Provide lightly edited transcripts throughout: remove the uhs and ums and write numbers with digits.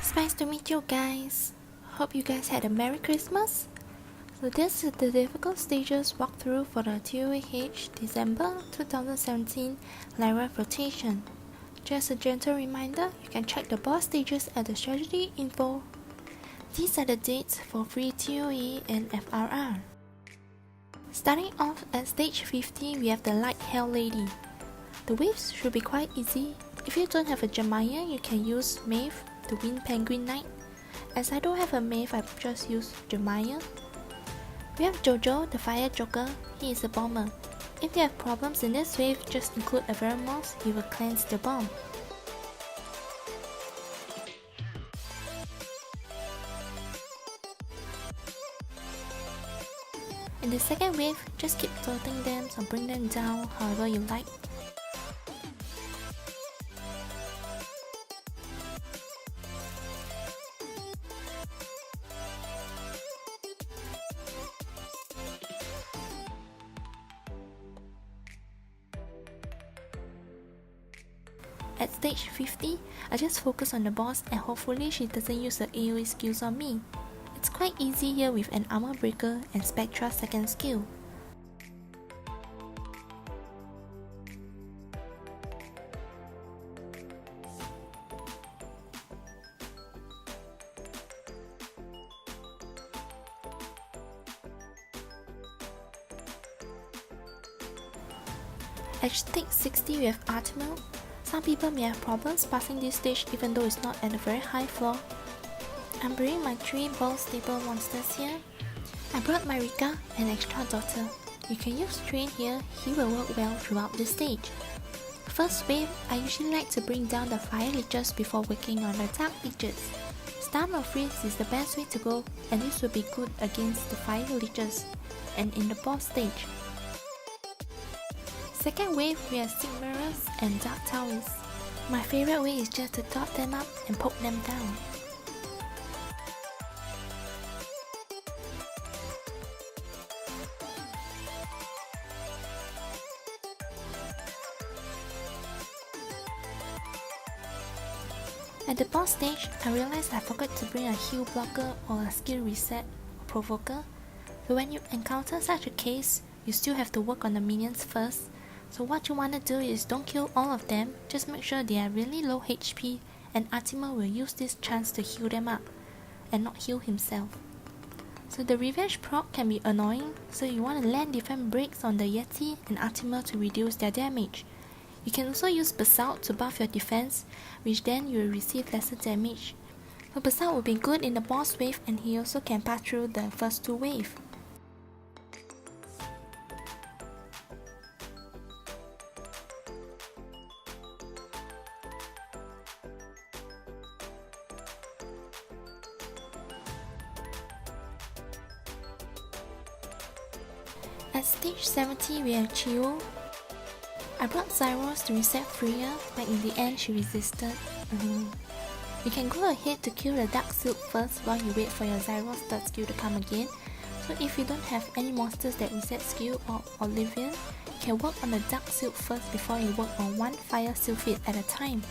It's nice to meet you guys. Hope you guys had a Merry Christmas. So this is the difficult stages walkthrough for the ToaH December 2017 Lyrith rotation. Just a gentle reminder, you can check the boss stages at the strategy info. These are the dates for free ToE and FRR. Starting off at stage 50, we have the Light Hell Lady. The waves should be quite easy. If you don't have a Jamire, you can use Maeve, the Wind Penguin Knight. As I don't have a Maeve, I just use Jamire. We have Jojo, the Fire Joker. He is a bomber. If you have problems in this wave, just include a Veromos, he will cleanse the bomb. In the second wave, just keep floating them or bring them down however you like. At stage 50, I just focus on the boss and hopefully she doesn't use the AoE skills on me. It's quite easy here with an armor breaker and Spectra second skill. At stage 60 we have Artamiel. Some people may have problems passing this stage even though it's not at a very high floor. I'm bringing my 3 ball staple monsters here. I brought my Rika and extra daughter. You can use Train here, he will work well throughout this stage. First wave, I usually like to bring down the Fire Leeches before working on the Dark Leeches. Stun or Freeze is the best way to go and this will be good against the Fire Leeches and in the boss stage. Second wave, we have Sigmarus and Dark Towers. My favorite way is just to dot them up and poke them down. At the boss stage, I realized I forgot to bring a heal blocker or a skill reset or provoker. So when you encounter such a case, you still have to work on the minions first. So what you want to do is don't kill all of them, just make sure they are really low HP and Artamiel will use this chance to heal them up and not heal himself. So the revenge proc can be annoying, so you want to land different breaks on the Yeti and Artamiel to reduce their damage. You can also use Basalt to buff your defense, which then you will receive lesser damage. So Basalt will be good in the boss wave and he also can pass through the first 2 waves. At stage 70 we have Chiwu. I brought Zaiross to reset Freya, but in the end she resisted. You can go ahead to kill the Dark Silk first while you wait for your Zaiross third skill to come again. So if you don't have any monsters that reset skill or Oblivion, you can work on the Dark Silk first before you work on 1 Fire Sylphid at a time.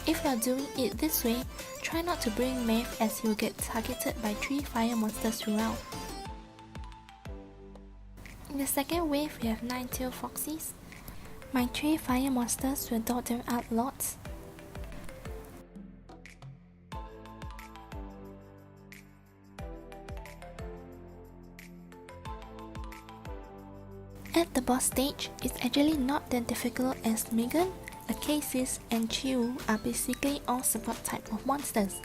If you are doing it this way, try not to bring Maeve as you will get targeted by 3 fire monsters throughout. In the second wave, we have 9-tailed foxes. My 3 fire monsters will dot them out lots. At the boss stage, it's actually not that difficult as Megan, Akasis and Chiwu are basically all support type of monsters.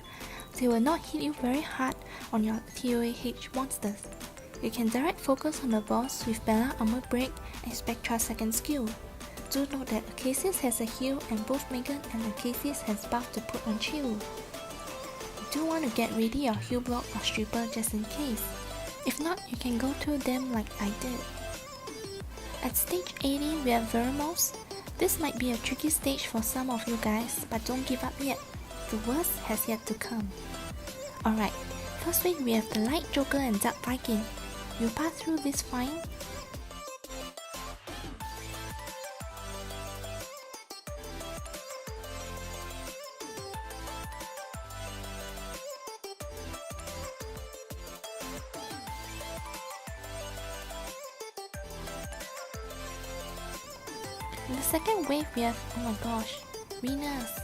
They will not hit you very hard on your ToaH monsters. You can direct focus on the boss with Bella Armor Break and Spectra second skill. Do note that Akasis has a heal and both Megan and Akasis has buff to put on Chiwu. You do want to get ready your heal block or stripper just in case. If not, you can go through them like I did. At stage 80 we have Veromos. This might be a tricky stage for some of you guys, but don't give up yet. The worst has yet to come. Alright, first week we have the Light Joker and Dark Viking. You pass through this fine. In the second wave we have, oh my gosh, Renas.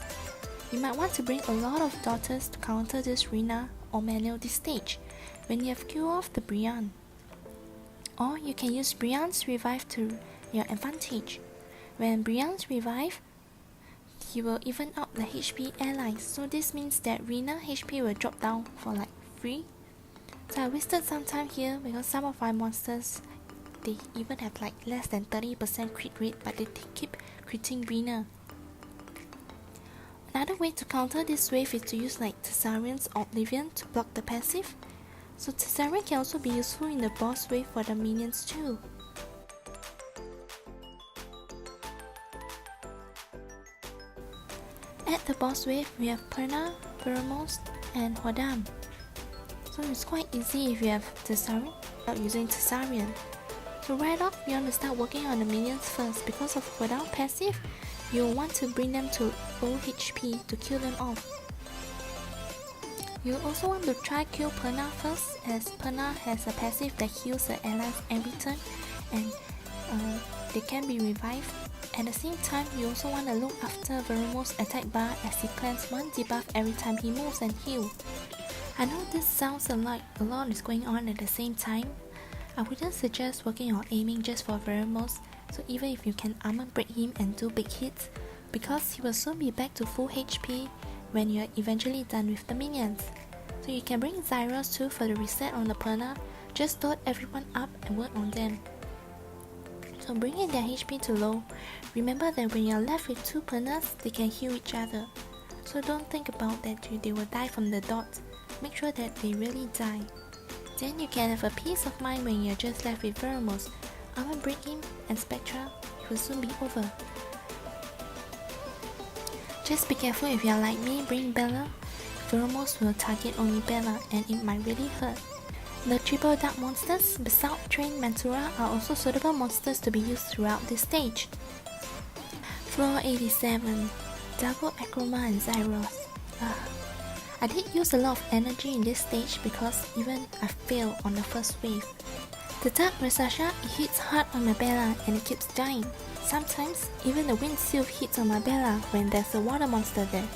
You might want to bring a lot of daughters to counter this Rena or manual this stage when you have killed off the Brian. Or you can use Brian's revive to your advantage. When Brian's revive, he will even out the HP allies, so this means that Rena HP will drop down for like 3. So I wasted some time here because some of my monsters, they even have like less than 30% crit rate, but they keep critting Rena. Another way to counter this wave is to use like Tessarian's Oblivion to block the passive. So Tessarian can also be useful in the boss wave for the minions too. At the boss wave, we have Perna, Veromos, and Hodam. So it's quite easy if you have Tessarian without using Tessarian. So right off, you want to start working on the minions first. Because of Hodam passive, you'll want to bring them to low HP to kill them off. You also want to try kill Perna first, as Perna has a passive that heals the allies every turn and they can be revived. At the same time, you also want to look after Veromos' attack bar as he plants 1 debuff every time he moves and heals. I know this sounds like a lot is going on at the same time. I wouldn't suggest working or aiming just for Veromos, so even if you can armor break him and do big hits, because he will soon be back to full HP when you're eventually done with the minions. So you can bring Zaiross too for the reset on the Perna, just load everyone up and work on them. So bringing their HP to low, remember that when you're left with 2 Pernas, they can heal each other. So don't think about that they will die from the dot, make sure that they really die. Then you can have a peace of mind when you're just left with Veromos. Armor break him and Spectra, it will soon be over. Just be careful if you're like me, bring Bella. Veromos will target only Bella and it might really hurt. The triple dark monsters, Basalt, Train, Mantura are also suitable monsters to be used throughout this stage. Floor 87, Double Akroma and Zaiross. I did use a lot of energy in this stage because even I failed on the first wave. The Dark Rasasha, it hits hard on my Bella and it keeps dying. Sometimes even the Wind Sylph hits on my Bella when there's a water monster there.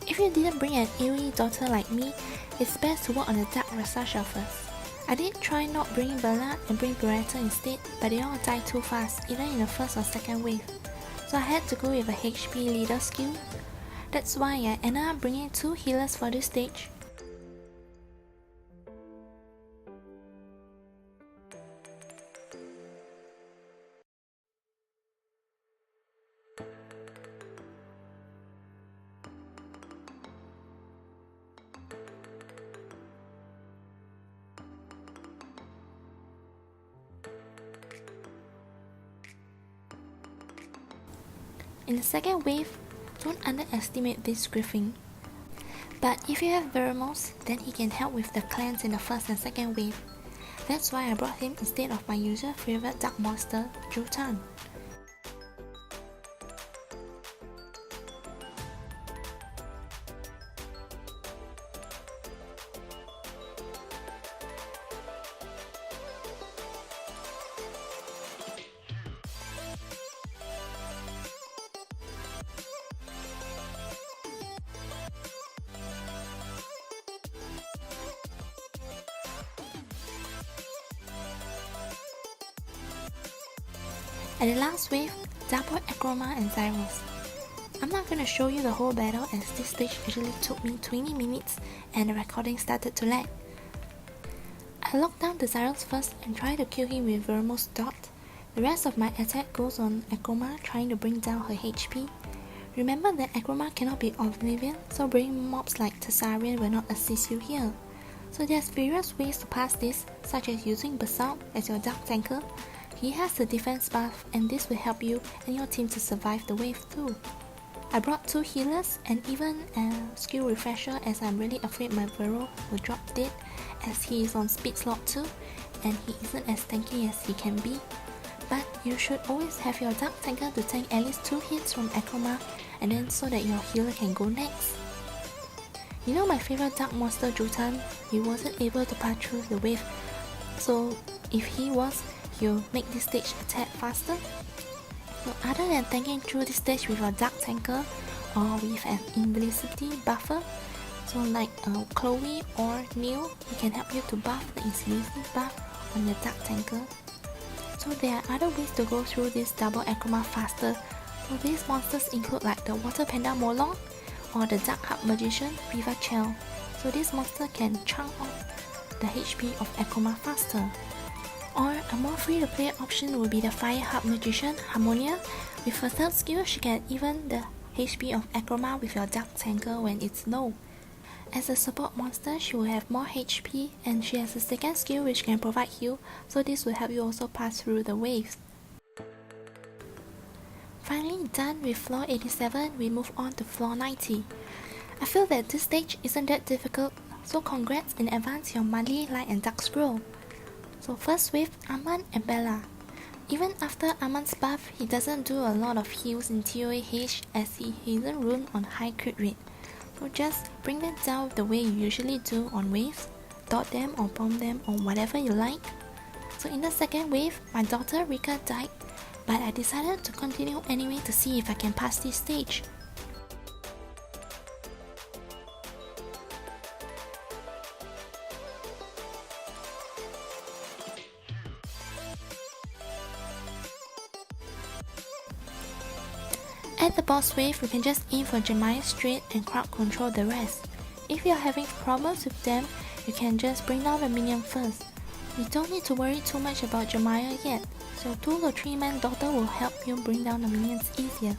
If you didn't bring an AoE daughter like me, it's best to work on the Dark Rasasha first. I did try not bringing Bella and bring Beretta instead, but they all died too fast, either in the first or second wave. So I had to go with a HP leader skill. That's why I ended up bringing 2 healers for this stage. In the second wave, don't underestimate this Griffin. But if you have Veromos, then he can help with the clans in the first and second wave. That's why I brought him instead of my usual favorite dark monster, Jotan. At the last wave, double Akroma and Zaiross. I'm not gonna show you the whole battle as this stage actually took me 20 minutes and the recording started to lag. I locked down the Zaiross first and tried to kill him with Veromos dot. The rest of my attack goes on Akroma trying to bring down her HP. Remember that Akroma cannot be Oblivion, so bringing mobs like Tessarian will not assist you here. So there's various ways to pass this, such as using Basalt as your dark tanker. He has the defense buff and this will help you and your team to survive the wave too. I brought 2 healers and even a skill refresher as I'm really afraid my Vero will drop dead as he is on speed slot too and he isn't as tanky as he can be. But you should always have your dark tanker to tank at least 2 hits from Akroma and then so that your healer can go next. You know my favorite dark monster Jotan, he wasn't able to pass through the wave, so if he was, he'll make this stage attack faster. So other than tanking through this stage with a dark tanker or with an invisibility buffer, so like Chloe or Neil, who can help you to buff the invisibility buff on your dark tanker. So there are other ways to go through this double Akroma faster. So these monsters include like the Water Panda Molong or the Dark Heart Magician Riva Chell. So this monster can chunk off the HP of Akroma faster. Or a more free to play option would be the Fire Heart Magician Harmonia. With her third skill, she can even the HP of Akroma with your Dark Tanker when it's low. As a support monster, she will have more HP and she has a second skill which can provide heal, so this will help you also pass through the waves. Finally done with floor 87, we move on to floor 90. I feel that this stage isn't that difficult, so congrats in advance your monthly light and dark scroll. So first with Aman and Bella. Even after Aman's buff, he doesn't do a lot of heals in ToaH as he isn't rune on high crit rate. So just bring them down the way you usually do on waves, dot them or bomb them or whatever you like. So in the second wave, my daughter Rika died, but I decided to continue anyway to see if I can pass this stage. At the boss wave, we can just aim for Jamire straight and crowd control the rest. If you are having problems with them, you can just bring down the minion first. You don't need to worry too much about Jamire yet, so 2 or 3 man daughter will help you bring down the minions easier.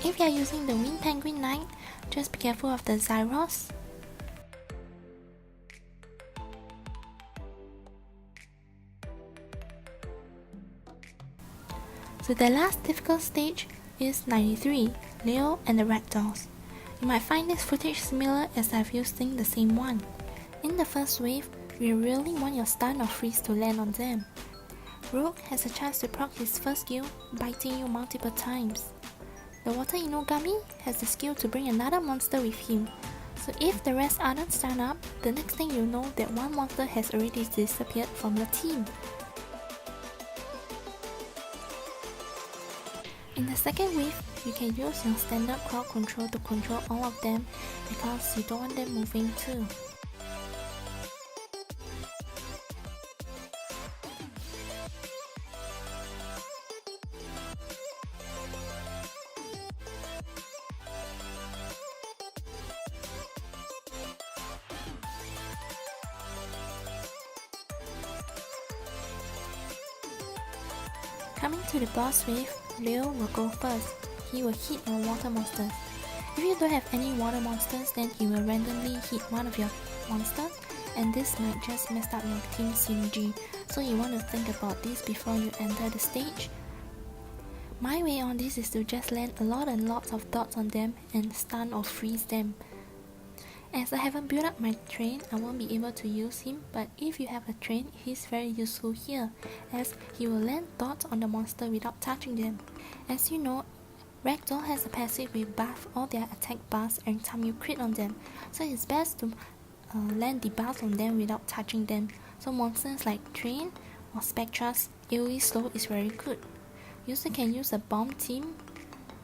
If you are using the Wind Penguin Knight, just be careful of the Zaiross. So the last difficult stage is 93, Leo and the Ragdolls. You might find this footage similar as I've using the same one. In the first wave, we really want your stun or freeze to land on them. Rogue has a chance to proc his first skill, biting you multiple times. The Water Inugami has the skill to bring another monster with him, so if the rest aren't stun up, the next thing you know that one monster has already disappeared from the team. In the second wave, you can use your standard crowd control to control all of them because you don't want them moving too. Coming to the boss wave, Leo will go first. He will hit your water monsters. If you don't have any water monsters, then he will randomly hit one of your monsters, and this might just mess up your team synergy, so you want to think about this before you enter the stage. My way on this is to just land a lot and lots of dots on them and stun or freeze them. As I haven't built up my train, I won't be able to use him, but if you have a train, he's very useful here, as he will land dots on the monster without touching them. As you know, Ragdoll has a passive with buff all their attack bars every time you crit on them, so it's best to land the buffs on them without touching them. So monsters like Train or Spectra's AoE slow is very good. User can use a bomb team.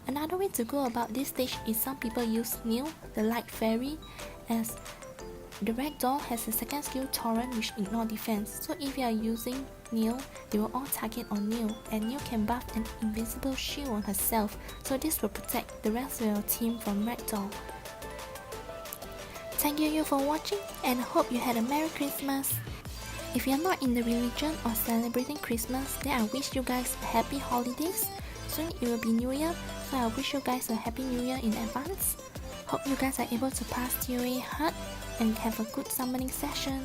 Another way to go about this stage is some people use Neil, the Light Fairy, as the Ragdoll has a second skill Torrent which ignore defense, so if you are using Neil, they will all target on Neil, and Neil can buff an invisible shield on herself, so this will protect the rest of your team from Ragdoll. Thank you for watching, and I hope you had a Merry Christmas. If you are not in the religion or celebrating Christmas, then I wish you guys a happy holidays. Soon it will be New Year, so I wish you guys a happy New Year in advance. Hope you guys are able to pass ToaH hard and have a good summoning session.